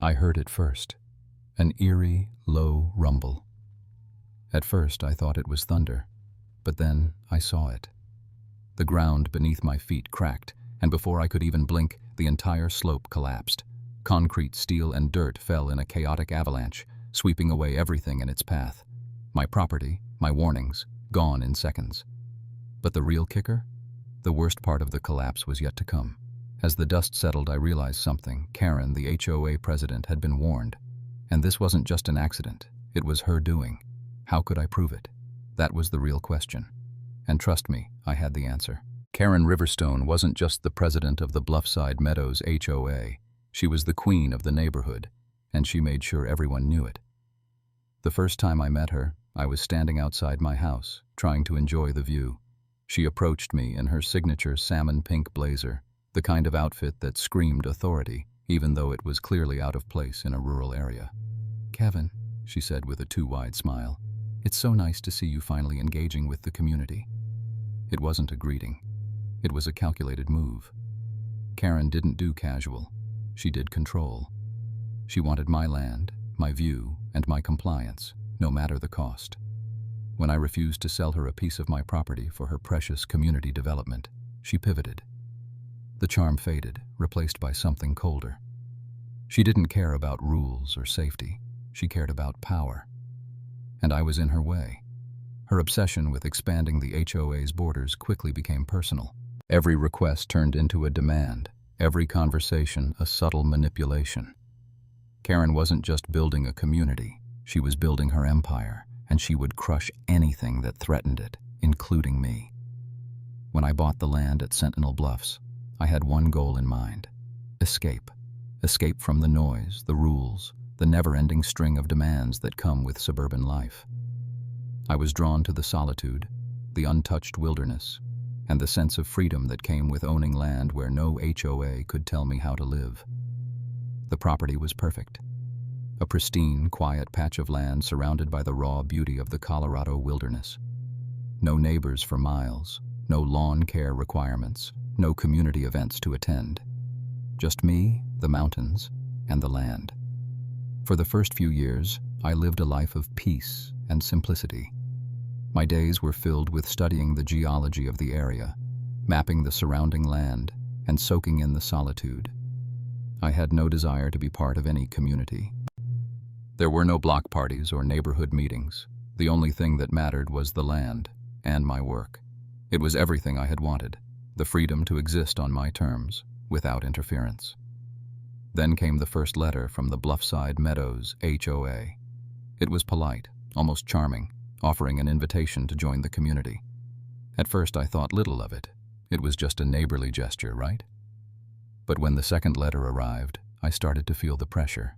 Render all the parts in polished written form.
I heard it first, an eerie, low rumble. At first I thought it was thunder, but then I saw it. The ground beneath my feet cracked, and before I could even blink, the entire slope collapsed. Concrete, steel, and dirt fell in a chaotic avalanche, sweeping away everything in its path. My property, my warnings, gone in seconds. But the real kicker? The worst part of the collapse was yet to come. As the dust settled, I realized something. Karen, the HOA president, had been warned. And this wasn't just an accident. It was her doing. How could I prove it? That was the real question. And trust me, I had the answer. Karen Riverstone wasn't just the president of the Bluffside Meadows HOA. She was the queen of the neighborhood, and she made sure everyone knew it. The first time I met her, I was standing outside my house, trying to enjoy the view. She approached me in her signature salmon pink blazer, the kind of outfit that screamed authority, even though it was clearly out of place in a rural area. "Kevin," she said with a too-wide smile, "it's so nice to see you finally engaging with the community." It wasn't a greeting. It was a calculated move. Karen didn't do casual. She did control. She wanted my land, my view, and my compliance, no matter the cost. When I refused to sell her a piece of my property for her precious community development, she pivoted. The charm faded, replaced by something colder. She didn't care about rules or safety. She cared about power. And I was in her way. Her obsession with expanding the HOA's borders quickly became personal. Every request turned into a demand, every conversation a subtle manipulation. Karen wasn't just building a community, she was building her empire, and she would crush anything that threatened it, including me. When I bought the land at Sentinel Bluffs, I had one goal in mind: escape. Escape from the noise, the rules, the never-ending string of demands that come with suburban life. I was drawn to the solitude, the untouched wilderness, and the sense of freedom that came with owning land where no HOA could tell me how to live. The property was perfect. A pristine, quiet patch of land surrounded by the raw beauty of the Colorado wilderness. No neighbors for miles, no lawn care requirements, no community events to attend. Just me, the mountains, and the land. For the first few years, I lived a life of peace and simplicity. My days were filled with studying the geology of the area, mapping the surrounding land, and soaking in the solitude. I had no desire to be part of any community. There were no block parties or neighborhood meetings. The only thing that mattered was the land and my work. It was everything I had wanted, the freedom to exist on my terms, without interference. Then came the first letter from the Bluffside Meadows HOA. It was polite, almost charming, offering an invitation to join the community. At first I thought little of it. It was just a neighborly gesture, right? But when the second letter arrived, I started to feel the pressure.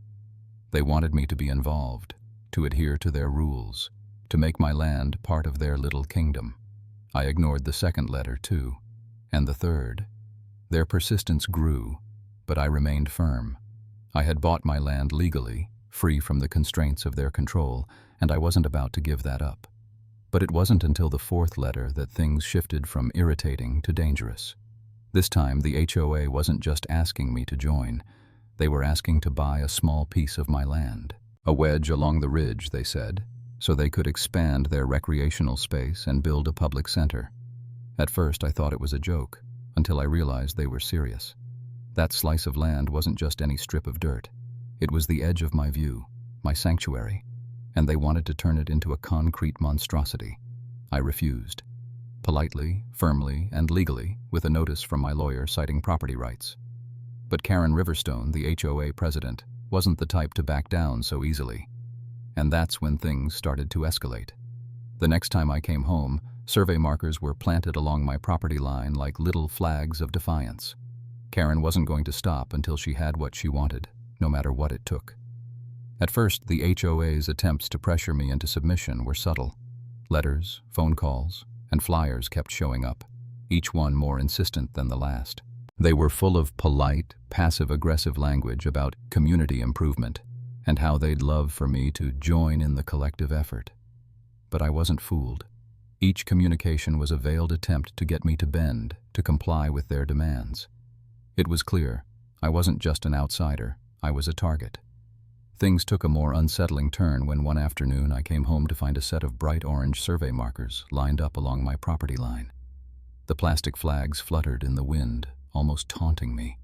They wanted me to be involved, to adhere to their rules, to make my land part of their little kingdom. I ignored the second letter too, and the third. Their persistence grew, but I remained firm. I had bought my land legally, free from the constraints of their control, and I wasn't about to give that up. But it wasn't until the fourth letter that things shifted from irritating to dangerous. This time, the HOA wasn't just asking me to join. They were asking to buy a small piece of my land. A wedge along the ridge, they said, so they could expand their recreational space and build a public center. At first, I thought it was a joke, until I realized they were serious. That slice of land wasn't just any strip of dirt. It was the edge of my view, my sanctuary, and they wanted to turn it into a concrete monstrosity. I refused. Politely, firmly, and legally, with a notice from my lawyer citing property rights. But Karen Riverstone, the HOA president, wasn't the type to back down so easily. And that's when things started to escalate. The next time I came home, survey markers were planted along my property line like little flags of defiance. Karen wasn't going to stop until she had what she wanted, no matter what it took. At first, the HOA's attempts to pressure me into submission were subtle. Letters, phone calls, and flyers kept showing up, each one more insistent than the last. They were full of polite, passive-aggressive language about community improvement and how they'd love for me to join in the collective effort. But I wasn't fooled. Each communication was a veiled attempt to get me to bend, to comply with their demands. It was clear, I wasn't just an outsider, I was a target. Things took a more unsettling turn when one afternoon I came home to find a set of bright orange survey markers lined up along my property line. The plastic flags fluttered in the wind, almost taunting me.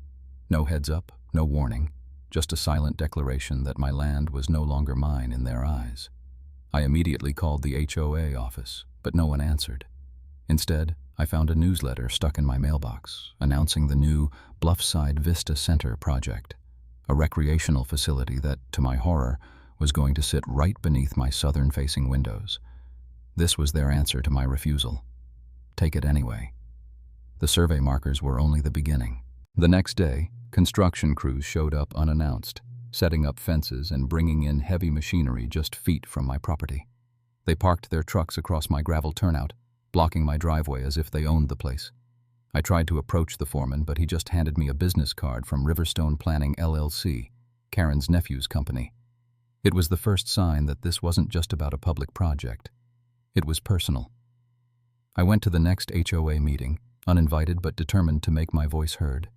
No heads up, no warning, just a silent declaration that my land was no longer mine in their eyes. I immediately called the HOA office, but no one answered. Instead, I found a newsletter stuck in my mailbox announcing the new Bluffside Vista Center project, a recreational facility that, to my horror, was going to sit right beneath my southern-facing windows. This was their answer to my refusal. Take it anyway. The survey markers were only the beginning. The next day, construction crews showed up unannounced, setting up fences and bringing in heavy machinery just feet from my property. They parked their trucks across my gravel turnout, blocking my driveway as if they owned the place. I tried to approach the foreman, but he just handed me a business card from Riverstone Planning LLC, Karen's nephew's company. It was the first sign that this wasn't just about a public project. It was personal. I went to the next HOA meeting, uninvited but determined to make my voice heard.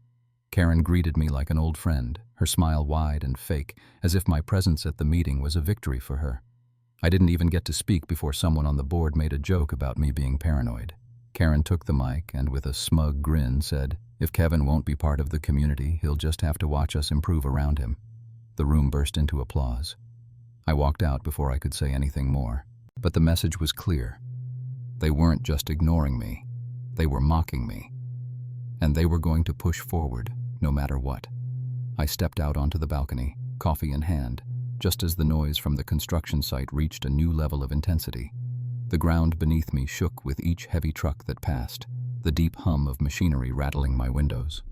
Karen greeted me like an old friend, her smile wide and fake, as if my presence at the meeting was a victory for her. I didn't even get to speak before someone on the board made a joke about me being paranoid. Karen took the mic and with a smug grin said, "If Kevin won't be part of the community, he'll just have to watch us improve around him." The room burst into applause. I walked out before I could say anything more. But the message was clear. They weren't just ignoring me. They were mocking me. And they were going to push forward, no matter what. I stepped out onto the balcony, coffee in hand, just as the noise from the construction site reached a new level of intensity. The ground beneath me shook with each heavy truck that passed, the deep hum of machinery rattling my windows.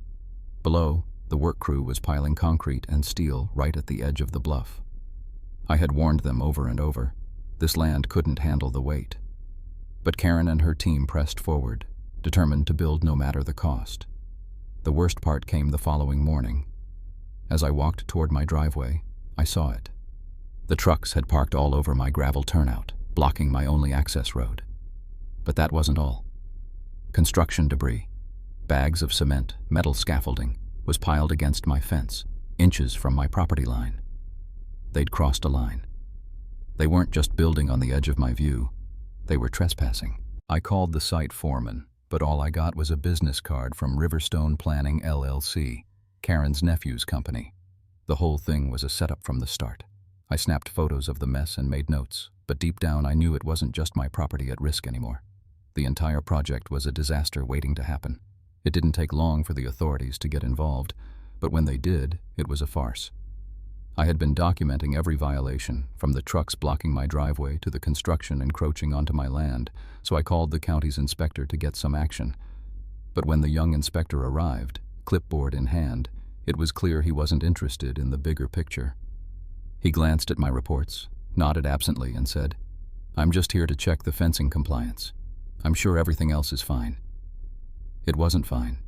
Below, the work crew was piling concrete and steel right at the edge of the bluff. I had warned them over and over. This land couldn't handle the weight. But Karen and her team pressed forward, determined to build no matter the cost. The worst part came the following morning. As I walked toward my driveway, I saw it. The trucks had parked all over my gravel turnout, blocking my only access road. But that wasn't all. Construction debris, bags of cement, metal scaffolding, was piled against my fence, inches from my property line. They'd crossed a line. They weren't just building on the edge of my view, they were trespassing. I called the site foreman, but all I got was a business card from Riverstone Planning LLC, Karen's nephew's company. The whole thing was a setup from the start. I snapped photos of the mess and made notes, but deep down I knew it wasn't just my property at risk anymore. The entire project was a disaster waiting to happen. It didn't take long for the authorities to get involved, but when they did, it was a farce. I had been documenting every violation, from the trucks blocking my driveway to the construction encroaching onto my land, so I called the county's inspector to get some action. But when the young inspector arrived, clipboard in hand, it was clear he wasn't interested in the bigger picture. He glanced at my reports, nodded absently, and said, "I'm just here to check the fencing compliance. I'm sure everything else is fine." It wasn't fine.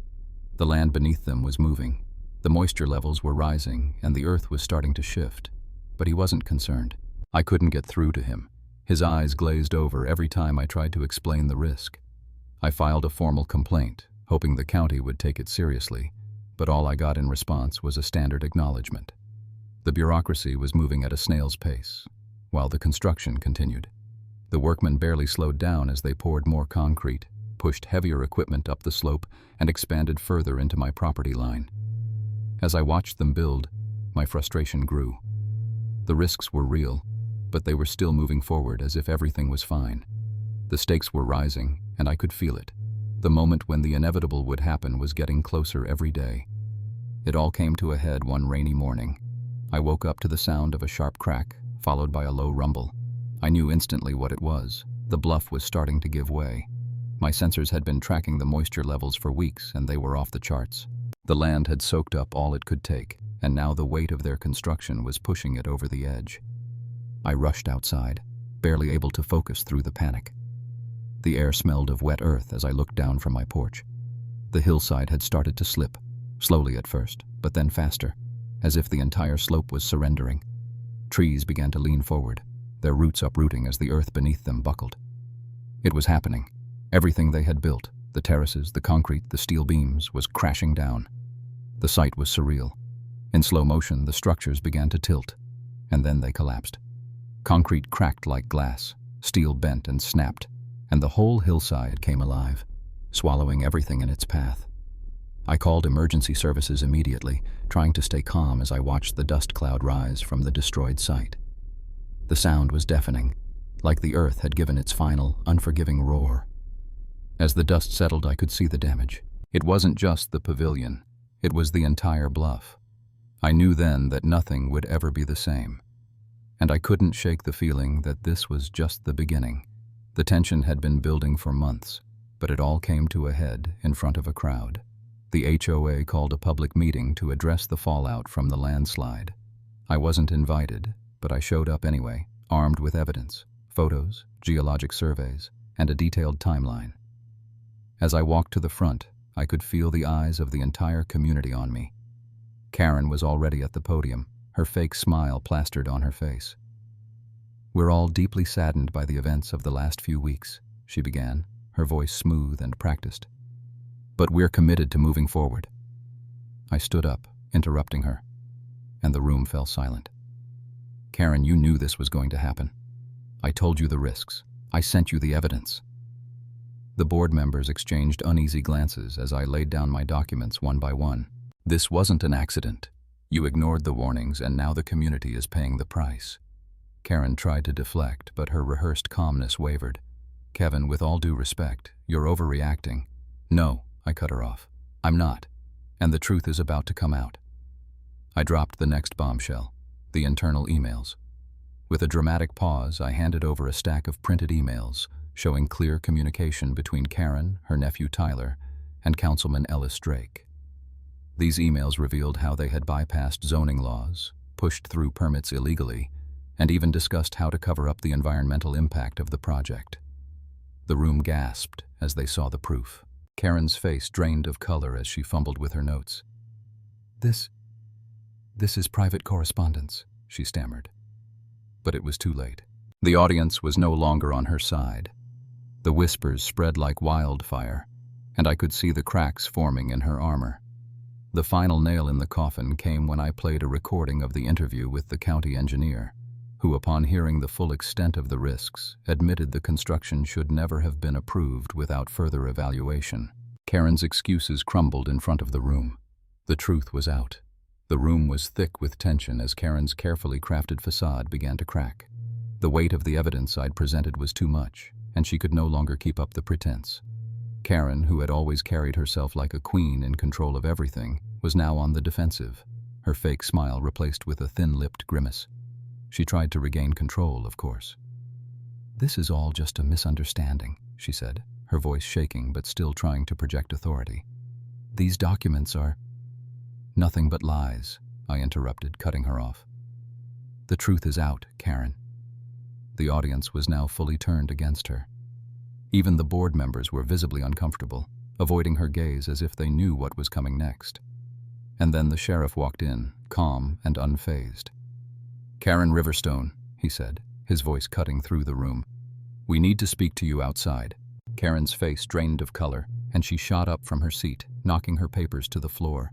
The land beneath them was moving. The moisture levels were rising, and the earth was starting to shift. But he wasn't concerned. I couldn't get through to him. His eyes glazed over every time I tried to explain the risk. I filed a formal complaint, hoping the county would take it seriously, but all I got in response was a standard acknowledgement. The bureaucracy was moving at a snail's pace, while the construction continued. The workmen barely slowed down as they poured more concrete, pushed heavier equipment up the slope, and expanded further into my property line. As I watched them build, my frustration grew. The risks were real, but they were still moving forward as if everything was fine. The stakes were rising, and I could feel it. The moment when the inevitable would happen was getting closer every day. It all came to a head one rainy morning. I woke up to the sound of a sharp crack, followed by a low rumble. I knew instantly what it was. The bluff was starting to give way. My sensors had been tracking the moisture levels for weeks, and they were off the charts. The land had soaked up all it could take, and now the weight of their construction was pushing it over the edge. I rushed outside, barely able to focus through the panic. The air smelled of wet earth as I looked down from my porch. The hillside had started to slip, slowly at first, but then faster, as if the entire slope was surrendering. Trees began to lean forward, their roots uprooting as the earth beneath them buckled. It was happening. Everything they had built, the terraces, the concrete, the steel beams, was crashing down. The sight was surreal. In slow motion, the structures began to tilt. and then they collapsed. Concrete cracked like glass, steel bent and snapped, and the whole hillside came alive, swallowing everything in its path. I called emergency services immediately, trying to stay calm as I watched the dust cloud rise from the destroyed site. The sound was deafening, like the earth had given its final, unforgiving roar. As the dust settled, I could see the damage. It wasn't just the pavilion, it was the entire bluff. I knew then that nothing would ever be the same. And I couldn't shake the feeling that this was just the beginning. The tension had been building for months, but it all came to a head in front of a crowd. The HOA called a public meeting to address the fallout from the landslide. I wasn't invited, but I showed up anyway, armed with evidence, photos, geologic surveys, and a detailed timeline. As I walked to the front, I could feel the eyes of the entire community on me. Karen was already at the podium, her fake smile plastered on her face. "We're all deeply saddened by the events of the last few weeks," she began, her voice smooth and practiced. "But we're committed to moving forward." I stood up, interrupting her, and the room fell silent. "Karen, you knew this was going to happen. I told you the risks. I sent you the evidence." The board members exchanged uneasy glances as I laid down my documents one by one. "This wasn't an accident. You ignored the warnings, and now the community is paying the price." Karen tried to deflect, but her rehearsed calmness wavered. "Kevin, with all due respect, you're overreacting." "No," I cut her off. "I'm not. And the truth is about to come out." I dropped the next bombshell, the internal emails. With a dramatic pause, I handed over a stack of printed emails showing clear communication between Karen, her nephew Tyler, and Councilman Ellis Drake. These emails revealed how they had bypassed zoning laws, pushed through permits illegally, and even discussed how to cover up the environmental impact of the project. The room gasped as they saw the proof. Karen's face drained of color as she fumbled with her notes. This is private correspondence," she stammered. But it was too late. The audience was no longer on her side. The whispers spread like wildfire, and I could see the cracks forming in her armor. The final nail in the coffin came when I played a recording of the interview with the county engineer, who, upon hearing the full extent of the risks, admitted the construction should never have been approved without further evaluation. Karen's excuses crumbled in front of the room. The truth was out. The room was thick with tension as Karen's carefully crafted facade began to crack. The weight of the evidence I'd presented was too much, and she could no longer keep up the pretense. Karen, who had always carried herself like a queen in control of everything, was now on the defensive, her fake smile replaced with a thin-lipped grimace. She tried to regain control, of course. "This is all just a misunderstanding," she said, her voice shaking but still trying to project authority. "These documents are—" "Nothing but lies," I interrupted, cutting her off. "The truth is out, Karen." The audience was now fully turned against her. Even the board members were visibly uncomfortable, avoiding her gaze as if they knew what was coming next. And then the sheriff walked in, calm and unfazed. "Karen Riverstone," he said, his voice cutting through the room. "We need to speak to you outside." Karen's face drained of color, and she shot up from her seat, knocking her papers to the floor.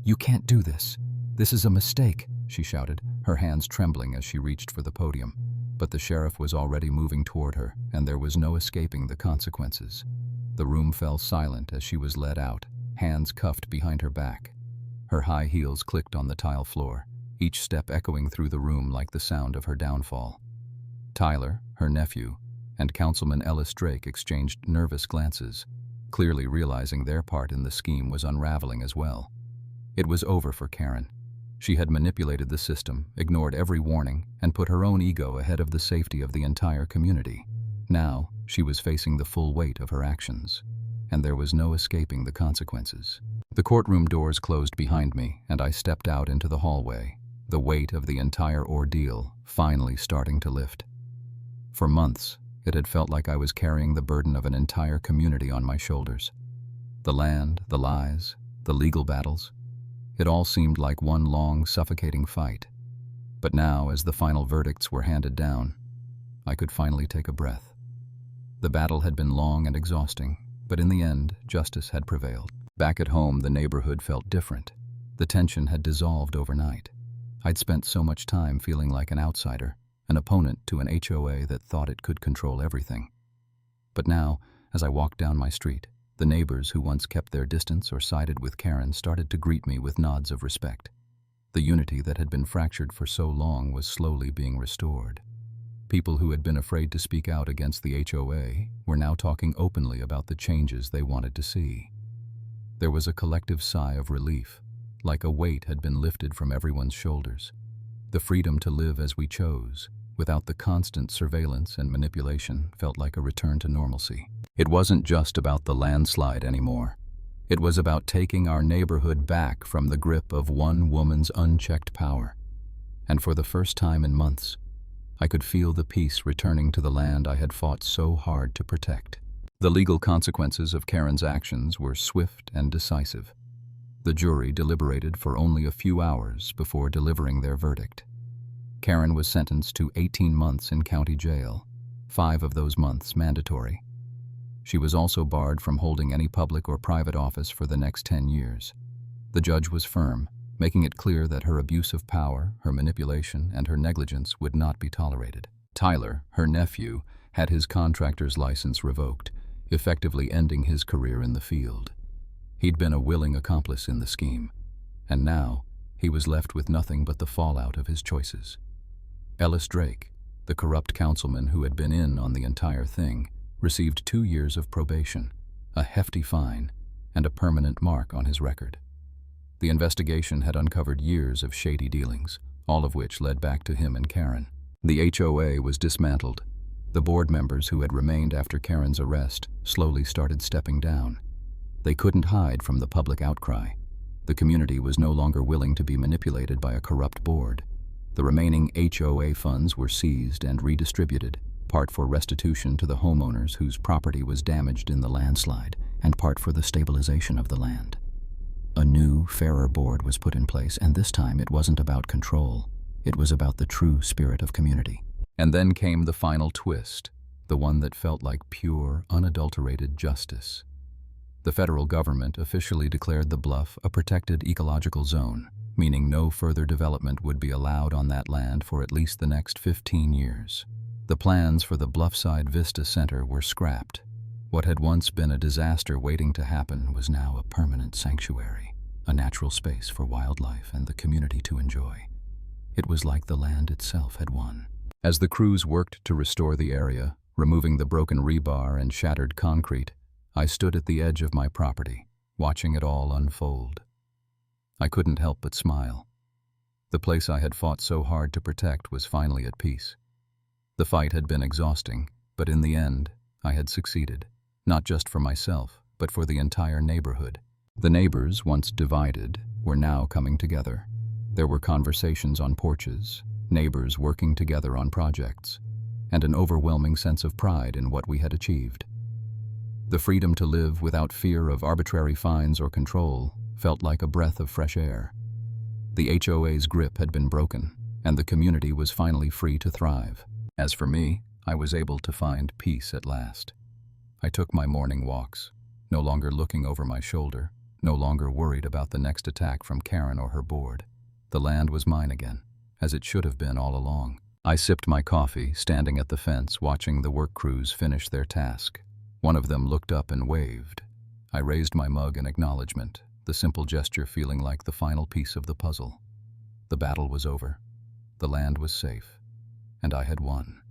"You can't do this. This is a mistake," she shouted, her hands trembling as she reached for the podium. But the sheriff was already moving toward her, and there was no escaping the consequences. The room fell silent as she was led out, hands cuffed behind her back. Her high heels clicked on the tile floor, each step echoing through the room like the sound of her downfall. Tyler, her nephew, and Councilman Ellis Drake exchanged nervous glances, clearly realizing their part in the scheme was unraveling as well. It was over for Karen. She had manipulated the system, ignored every warning, and put her own ego ahead of the safety of the entire community. Now, she was facing the full weight of her actions, and there was no escaping the consequences. The courtroom doors closed behind me, and I stepped out into the hallway, the weight of the entire ordeal finally starting to lift. For months, it had felt like I was carrying the burden of an entire community on my shoulders. The land, the lies, the legal battles. It all seemed like one long, suffocating fight. But now, as the final verdicts were handed down, I could finally take a breath. The battle had been long and exhausting, but in the end, justice had prevailed. Back at home, the neighborhood felt different. The tension had dissolved overnight. I'd spent so much time feeling like an outsider, an opponent to an HOA that thought it could control everything. But now, as I walked down my street, the neighbors who once kept their distance or sided with Karen started to greet me with nods of respect. The unity that had been fractured for so long was slowly being restored. People who had been afraid to speak out against the HOA were now talking openly about the changes they wanted to see. There was a collective sigh of relief, like a weight had been lifted from everyone's shoulders. The freedom to live as we chose, without the constant surveillance and manipulation, felt like a return to normalcy. It wasn't just about the landslide anymore. It was about taking our neighborhood back from the grip of one woman's unchecked power. And for the first time in months, I could feel the peace returning to the land I had fought so hard to protect. The legal consequences of Karen's actions were swift and decisive. The jury deliberated for only a few hours before delivering their verdict. Karen was sentenced to 18 months in county jail, 5 of those months mandatory. She was also barred from holding any public or private office for the next 10 years. The judge was firm, making it clear that her abuse of power, her manipulation, and her negligence would not be tolerated. Tyler, her nephew, had his contractor's license revoked, effectively ending his career in the field. He'd been a willing accomplice in the scheme, and now he was left with nothing but the fallout of his choices. Ellis Drake, the corrupt councilman who had been in on the entire thing, received 2 years of probation, a hefty fine, and a permanent mark on his record. The investigation had uncovered years of shady dealings, all of which led back to him and Karen. The HOA was dismantled. The board members who had remained after Karen's arrest slowly started stepping down. They couldn't hide from the public outcry. The community was no longer willing to be manipulated by a corrupt board. The remaining HOA funds were seized and redistributed, part for restitution to the homeowners whose property was damaged in the landslide, and part for the stabilization of the land. A new, fairer board was put in place, and this time it wasn't about control. It was about the true spirit of community. And then came the final twist, the one that felt like pure, unadulterated justice. The federal government officially declared the bluff a protected ecological zone, meaning no further development would be allowed on that land for at least the next 15 years. The plans for the Bluffside Vista Center were scrapped. What had once been a disaster waiting to happen was now a permanent sanctuary, a natural space for wildlife and the community to enjoy. It was like the land itself had won. As the crews worked to restore the area, removing the broken rebar and shattered concrete, I stood at the edge of my property, watching it all unfold. I couldn't help but smile. The place I had fought so hard to protect was finally at peace. The fight had been exhausting, but in the end, I had succeeded, not just for myself, but for the entire neighborhood. The neighbors, once divided, were now coming together. There were conversations on porches, neighbors working together on projects, and an overwhelming sense of pride in what we had achieved. The freedom to live without fear of arbitrary fines or control felt like a breath of fresh air. The HOA's grip had been broken, and the community was finally free to thrive. As for me, I was able to find peace at last. I took my morning walks, no longer looking over my shoulder, no longer worried about the next attack from Karen or her board. The land was mine again, as it should have been all along. I sipped my coffee, standing at the fence, watching the work crews finish their task. One of them looked up and waved. I raised my mug in acknowledgement, the simple gesture feeling like the final piece of the puzzle. The battle was over. The land was safe, and I had won.